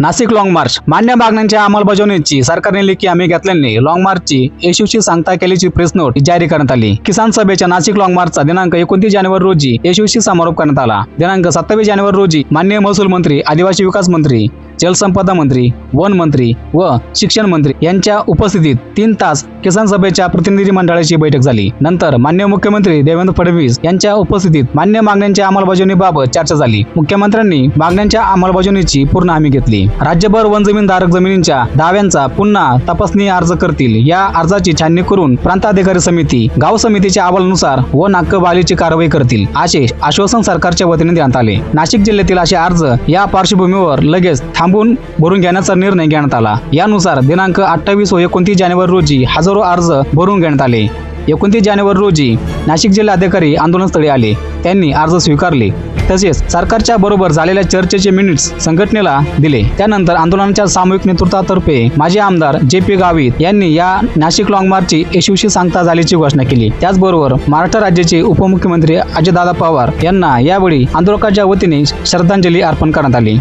Nashik long march मान्य मागण्यांच्या अंमलबजावणीची सरकारने लेखी हमी घेतल्याने लॉंग मार्चची यशस्वी सांगता केल्याची प्रेस नोट जारी करण्यात आली। किसान सभेच्या नाशिक लॉंग मार्चचा दिनांक 29 जानेवारी रोजी यशस्वी समारोप करण्यात आला। दिनांक 27 जानेवारी रोजी माननीय महसूल मंत्री, आदिवासी विकास मंत्री, जलसंपदा मंत्री, वन मंत्री व शिक्षण मंत्री यांच्या उपस्थितीत 3 तास किसान सभेच्या प्रतिनिधी मंडळाची बैठक झाली। नंतर माननीय मुख्यमंत्री देवेंद्र फडणवीस यांच्या उपस्थितीत मान्य मागण्यांच्या अंमलबजावणीबाबत चर्चा झाली। मुख्यमंत्र्यांनी मागण्यांच्या अंमलबजावणीची पूर्ण हमी घेतली। राज्यभर वन जमीनधारक जमिनींच्या दाव्यांचा पुन्हा तपासणी अर्ज करतील। या अर्जाची छाननी करून प्रांताधिकारी समिती, गाव समितीच्या अहवालानुसार वन हक्क बहालीची कारवाई करतील, असे आश्वासन सरकारच्या वतीने देण्यात आले। नाशिक जिल्ह्यातील असे अर्ज या पार्श्वभूमीवर लगेच थांबून भरून घेण्याचा निर्णय घेण्यात आला। यानुसार दिनांक 28 व 29 जानेवारी रोजी हजारो अर्ज भरून घेण्यात आले। 29 जानेवारी रोजी नाशिक जिल्हाधिकारी आंदोलनस्थळी आले, त्यांनी अर्ज स्वीकारले, तसेच सरकारच्या बरोबर झालेल्या चर्चेचे मिनिट्स संघटनेला दिले। त्यानंतर आंदोलनाच्या सामूहिक नेतृत्वातर्फे माजी आमदार JP गावित यांनी या नाशिक लॉंग मार्चची यशस्वी सांगता झाल्याची घोषणा केली। त्याचबरोबर महाराष्ट्र राज्याचे उपमुख्यमंत्री अजितदादा पवार यांना यावेळी आंदोलकांच्या वतीने श्रद्धांजली अर्पण करण्यात आली।